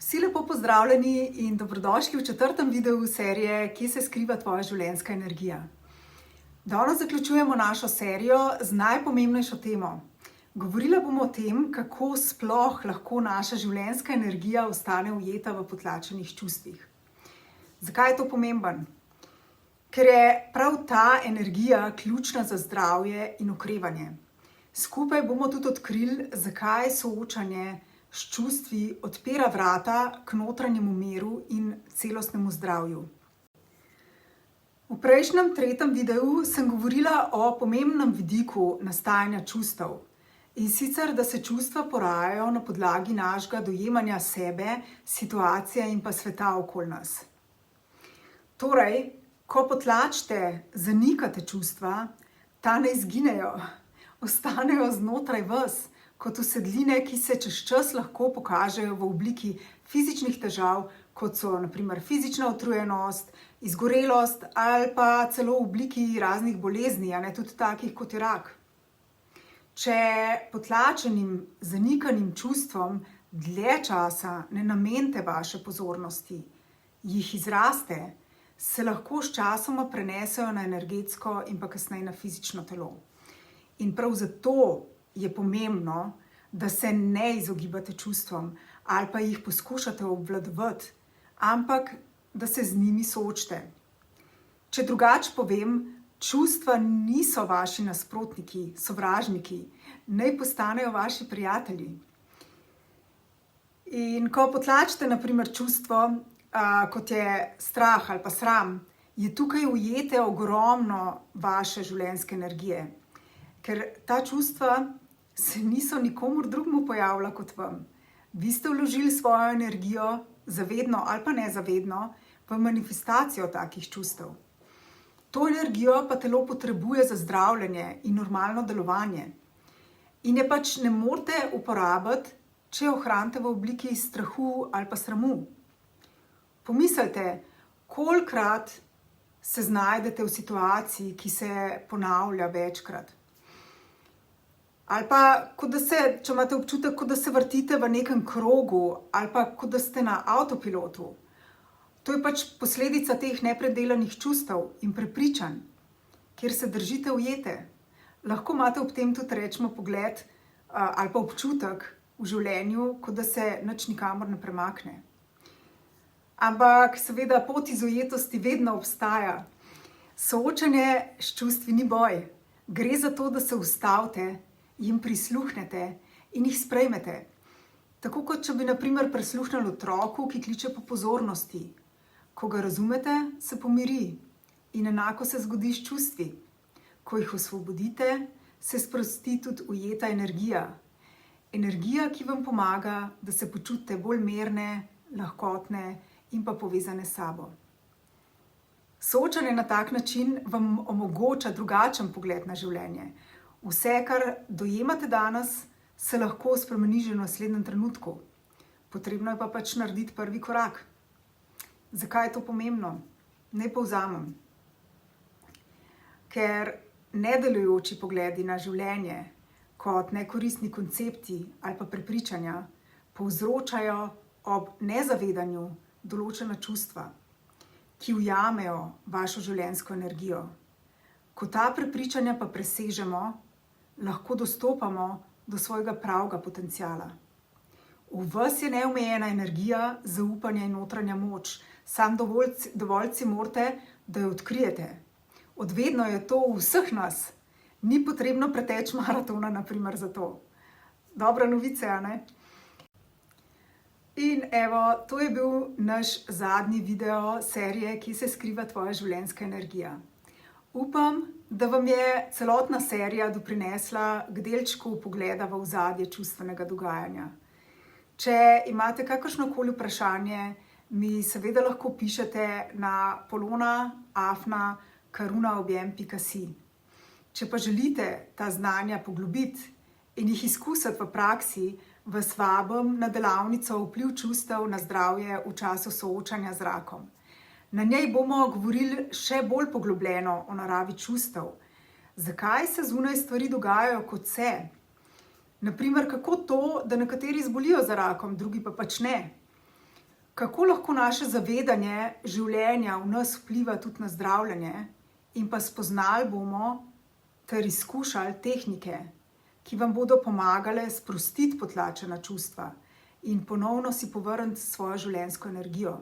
Vsi lepo pozdravljeni in dobrodošli v 4. videu serije Kje se skriva tvoja življenjska energija. Danes zaključujemo našo serijo z najpomembnejšo temo. Govorila bomo o tem, kako sploh lahko naša življenjska energija ostane ujeta v potlačenih čustvih. Zakaj je to pomembno? Ker je prav ta energija ključna za zdravje in okrevanje. Skupaj bomo tudi odkrili, zakaj soočanje s čustvi odpira vrata k notranjemu miru in celostnemu zdravju. V prejšnjem 3. videu sem govorila o pomembnem vidiku nastajanja čustev. In sicer, da se čustva porajajo na podlagi našega dojemanja sebe, situacije in pa sveta okoli nas. Torej, ko potlačite, zanikate čustva, ta ne izginejo, ostanejo znotraj vas, kot usedline, ki se čez čas lahko pokažejo v obliki fizičnih težav, kot so na primer fizična utrujenost, izgorelost ali pa celo v obliki raznih bolezni, tudi takih kot je rak. Če potlačenim, zanikanim čustvom dlje časa ne namenite vaše pozornosti, jih izraste, se lahko sčasoma prenesejo na energetsko in pa kasneje na fizično telo. In prav zato je pomembno, da se ne izogibate čustvom ali pa jih poskušate obvladovati, ampak da se z njimi soočite. Če drugače povem, čustva niso vaši nasprotniki, sovražniki, naj postanejo vaši prijatelji. In ko potlačite na primer čustvo, kot je strah ali pa sram, je tukaj ujete ogromno vaše življenjske energije. Ker ta čustva se niso nikomur drugemu pojavila kot vam. Vi ste vložili svojo energijo, zavedno ali pa nezavedno, v manifestacijo takih čustev. To energijo pa telo potrebuje za zdravljenje in normalno delovanje. In je pač ne morete uporabiti, če jo ohranite v obliki strahu ali pa sramu. Pomislite, kolikokrat se znajdete v situaciji, ki se ponavlja večkrat. Ali pa, če imate občutek, kot da se vrtite v nekem krogu, ali pa kot da ste na avtopilotu. To je pač posledica teh nepredelanih čustev in prepričanj, kjer se držite ujete. Lahko imate ob tem tudi rečemo pogled ali pa občutek v življenju, kot da se nič nikamor ne premakne. Ampak seveda pot iz ujetosti vedno obstaja. Soočanje s čustvi ni boj. Gre za to, da se ustavite, jim prisluhnete in jih sprejmete. Tako kot če bi na primer prisluhnili otroku, ki kliče po pozornosti. Ko ga razumete, se pomiri in enako se zgodi s čustvi. Ko jih osvobodite, se sprosti tudi ujeta energija. Energija, ki vam pomaga, da se počutite bolj mirne, lahkotne in pa povezane s sabo. Soočanje na tak način vam omogoča drugačen pogled na življenje. Vse, kar dojemate danes, se lahko spremeni že v naslednjem trenutku. Potrebno je pa pač narediti prvi korak. Zakaj je to pomembno? Naj povzamem. Ker nedelujoči pogledi na življenje kot nekoristni koncepti ali pa prepričanja povzročajo ob nezavedanju določena čustva, ki ujamejo vašo življenjsko energijo. Ko ta prepričanja pa presežemo, lahko dostopamo do svojega pravega potenciala. V vas je neomejena energija, zaupanje in notranja moč. Sam dovolj si morate, da jo odkrijete. Odvedno je to v vseh nas. Ni potrebno preteči maratona, na primer, za to. Dobra novica, a ne? In evo, to je bil naš zadnji video serije Kje se skriva tvoja življenjska energija. Upam, da vam je celotna serija doprinesla k delčku pogleda v ozadje čustvenega dogajanja. Če imate kakršnokoli vprašanje, mi seveda lahko pišete na polona@karunaobjem.si. Če pa želite ta znanja poglobiti in jih izkusiti v praksi, vas vabim na delavnico Vpliv čustev na zdravje v času soočanja z rakom. Na njej bomo govorili še bolj poglobljeno o naravi čustev. Zakaj se zunaj stvari dogajajo kot se? Na primer, kako to, da nekateri zbolijo za rakom, drugi pa pač ne? kako lahko naše zavedanje življenja v nas vpliva tudi na zdravljenje, in pa spoznali bomo ter izkušali tehnike, ki vam bodo pomagale sprostiti potlačena čustva in ponovno si povrniti svojo življenjsko energijo.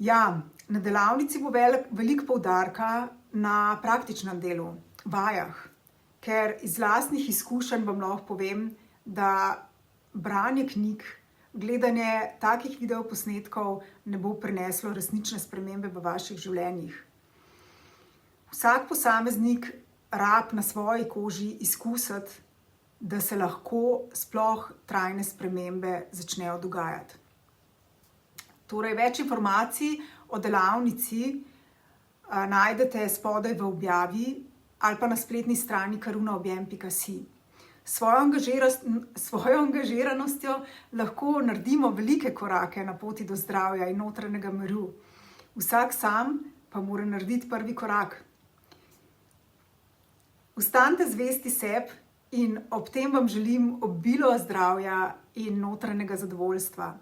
Ja, na delavnici bo veliko poudarka na praktičnem delu, vajah, ker iz lastnih izkušenj vam lahko povem, da branje knjig, gledanje takih videoposnetkov ne bo prineslo resnične spremembe v vaših življenjih. Vsak posameznik rab na svoji koži izkusiti, da se lahko sploh trajne spremembe začnejo dogajati. Torej, več informacij o delavnici najdete spodaj v objavi ali pa na spletni strani karunaobjem.si. Svojo angažiranostjo lahko naredimo velike korake na poti do zdravja in notranjega miru. Vsak sam pa mora narediti prvi korak. Ostanite zvesti sebi in ob tem vam želim obilo zdravja in notranjega zadovoljstva.